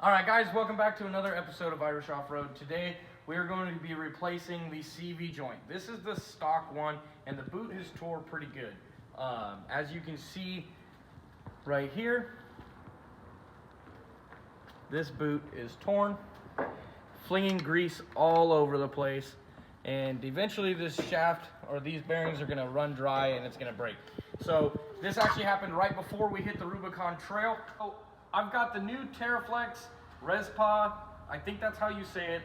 Alright guys, welcome back to another episode of Irish Off-Road. Today we are going to be replacing the CV joint. This is the stock one and the boot has tore pretty good. As you can see right here, this boot is torn, flinging grease all over the place, and eventually this shaft or these bearings are going to run dry and it's going to break. So this actually happened right before we hit the Rubicon Trail. So I've got the new Terareflex Rzeppa, I think that's how you say it,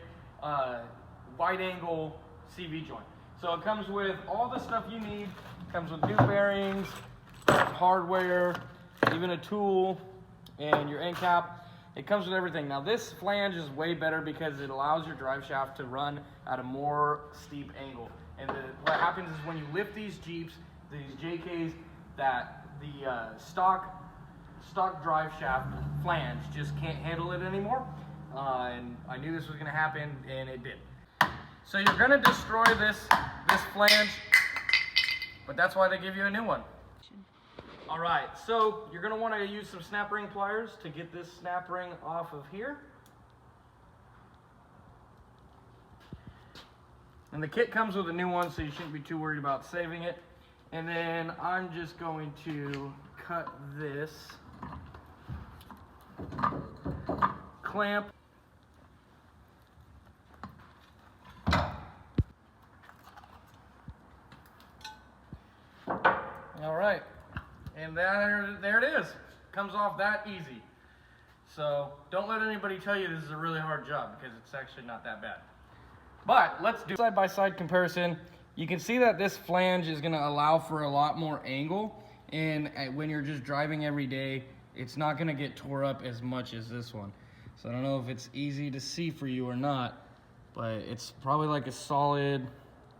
wide angle CV joint. So it comes with all the stuff you need. It comes with new bearings, hardware, even a tool, and your end cap. It comes with everything. Now this flange is way better because it allows your drive shaft to run at a more steep angle. And what happens is when you lift these Jeeps, these JKs, that the stock drive shaft flange just can't handle it anymore. And I knew this was going to happen, and it did. So you're going to destroy this flange, but that's why they give you a new one. All right, so you're going to want to use some snap ring pliers to get this snap ring off of here. And the kit comes with a new one, so you shouldn't be too worried about saving it. And then I'm just going to cut this clamp. All right, and there it is. Comes off that easy. So don't let anybody tell you this is a really hard job, because it's actually not that bad. But let's do side-by-side comparison. You can see that this flange is going to allow for a lot more angle, and when you're just driving every day, it's not going to get tore up as much as this one. So I don't know if it's easy to see for you or not, but it's probably like a solid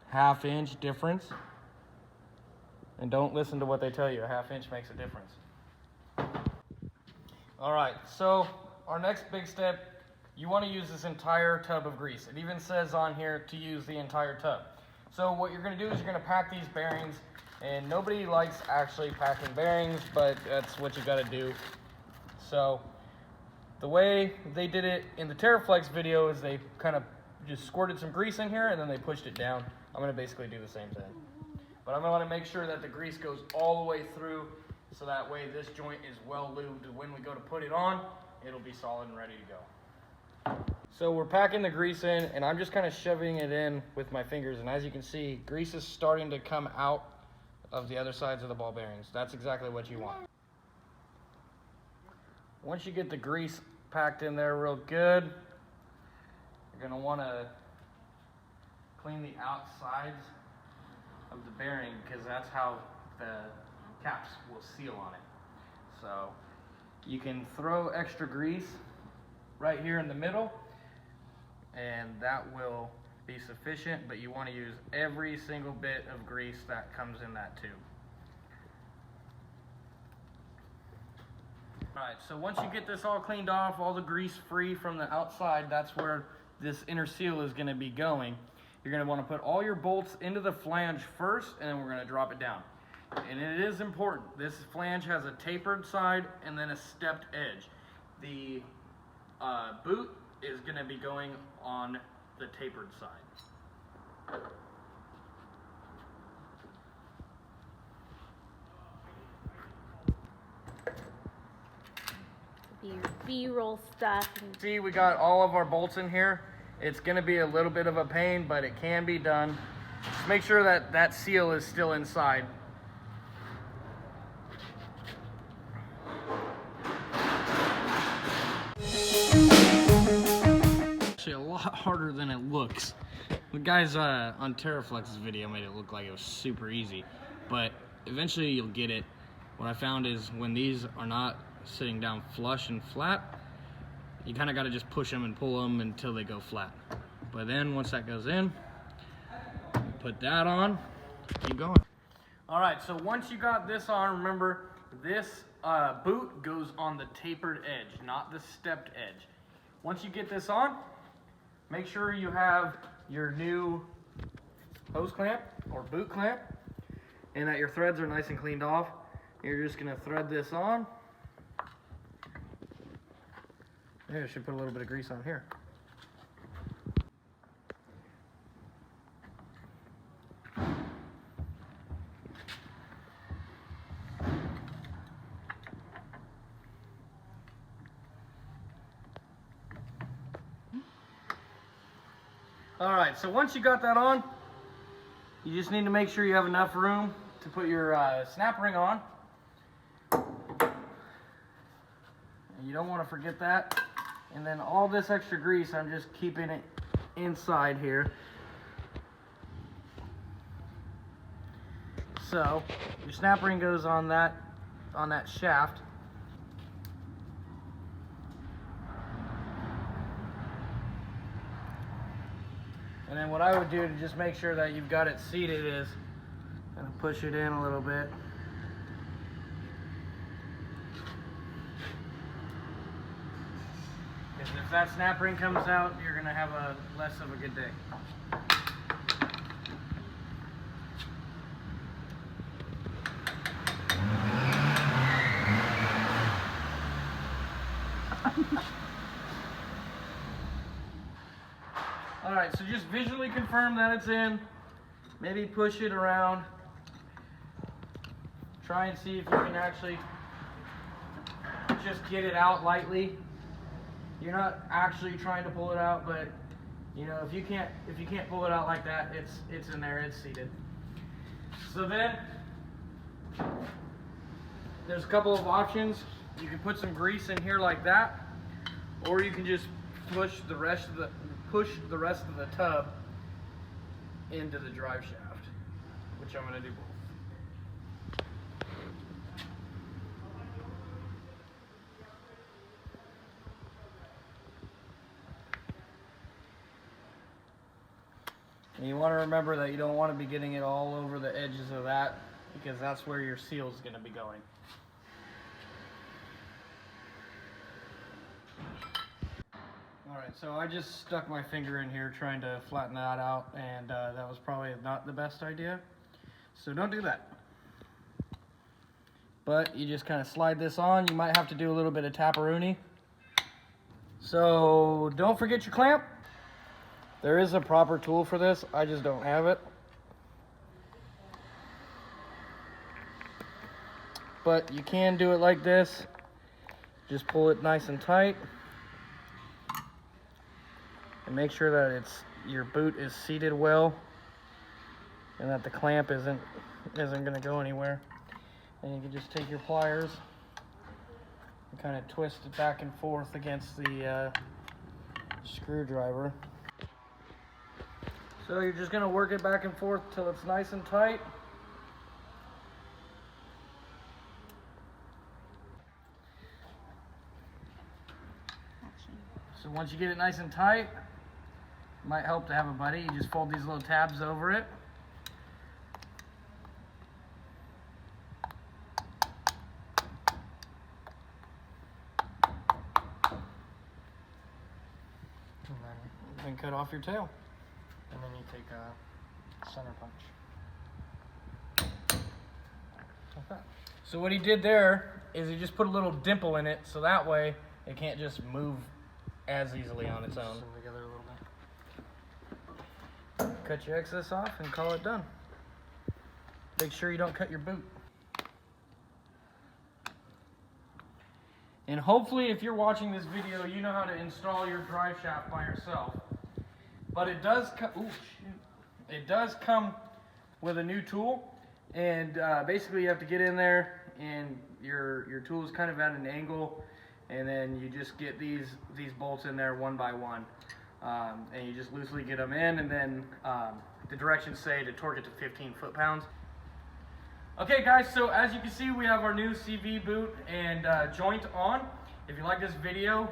half-inch difference. And don't listen to what they tell you, a half-inch makes a difference. All right, so our next big step, you want to use this entire tub of grease. It even says on here to use the entire tub. So what you're going to do is you're going to pack these bearings, and nobody likes actually packing bearings, but that's what you got to do. So the way they did it in the Terareflex video is they kind of just squirted some grease in here and then they pushed it down. I'm going to basically do the same thing. But I'm going to want to make sure that the grease goes all the way through, so that way this joint is well lubed. When we go to put it on, it'll be solid and ready to go. So we're packing the grease in, and I'm just kind of shoving it in with my fingers. And as you can see, grease is starting to come out of the other sides of the ball bearings. That's exactly what you want. Once you get the grease packed in there real good, you're going to want to clean the outsides of the bearing, because that's how the caps will seal on it. So you can throw extra grease right here in the middle, and that will be sufficient, but you want to use every single bit of grease that comes in that tube. Alright, so once you get this all cleaned off, all the grease free from the outside, that's where this inner seal is going to be going. You're going to want to put all your bolts into the flange first, and then we're going to drop it down. And it is important. This flange has a tapered side and then a stepped edge. The boot is going to be going on the tapered side. Your B-roll stuff. See, we got all of our bolts in here. It's going to be a little bit of a pain, but it can be done. Just make sure that that seal is still inside. Actually, a lot harder than it looks. The guys on Terareflex's video made it look like it was super easy, but eventually you'll get it. What I found is when these are not sitting down flush and flat, you kind of got to just push them and pull them until they go flat. But then once that goes in, put that on, keep going. All right, so once you got this on, remember this boot goes on the tapered edge, not the stepped edge. Once you get this on, make sure you have your new hose clamp or boot clamp, and that your threads are nice and cleaned off. You're just going to thread this on. Maybe I should put a little bit of grease on here. All right, so once you got that on, you just need to make sure you have enough room to put your snap ring on. And you don't want to forget that. And then all this extra grease, I'm just keeping it inside here. So your snap ring goes on that shaft. And then what I would do to just make sure that you've got it seated is kind of push it in a little bit. Because if that snap ring comes out, you're going to have a less of a good day. All right, so just visually confirm that it's in. Maybe push it around. Try and see if you can actually just get it out lightly. You're not actually trying to pull it out, but you know, if you can't pull it out like that, it's in there, it's seated. So then there's a couple of options. You can put some grease in here like that, or you can just push the rest of the tub into the drive shaft, which I'm going to do both. And you want to remember that you don't want to be getting it all over the edges of that, because that's where your seal is going to be going. Alright, so I just stuck my finger in here trying to flatten that out, and that was probably not the best idea. So don't do that. But you just kind of slide this on. You might have to do a little bit of taparoonie. So don't forget your clamp. There is a proper tool for this, I just don't have it. But you can do it like this. Just pull it nice and tight. And make sure that your boot is seated well and that the clamp isn't going to go anywhere. And you can just take your pliers and kind of twist it back and forth against the screwdriver. So you're just going to work it back and forth till it's nice and tight. So once you get it nice and tight, it might help to have a buddy. You just fold these little tabs over it. And then cut off your tail. And then you take a center punch. Like that. So what he did there is he just put a little dimple in it, so that way it can't just move as easily on its own. Together a little bit. Cut your excess off and call it done. Make sure you don't cut your boot. And hopefully if you're watching this video, you know how to install your drive shaft by yourself. But it does come with a new tool, and basically you have to get in there, and your tool is kind of at an angle, and then you just get these bolts in there one by one, and you just loosely get them in, and then the directions say to torque it to 15 foot-pounds. Okay guys, so as you can see, we have our new CV boot and joint on. If you like this video,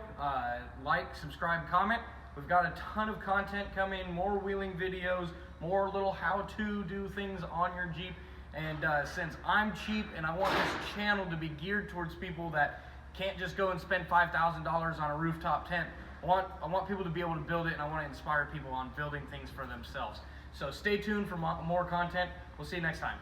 like, subscribe, comment. We've got a ton of content coming, more wheeling videos, more little how-to do things on your Jeep. And since I'm cheap and I want this channel to be geared towards people that can't just go and spend $5,000 on a rooftop tent, I want people to be able to build it, and I want to inspire people on building things for themselves. So stay tuned for more content. We'll see you next time.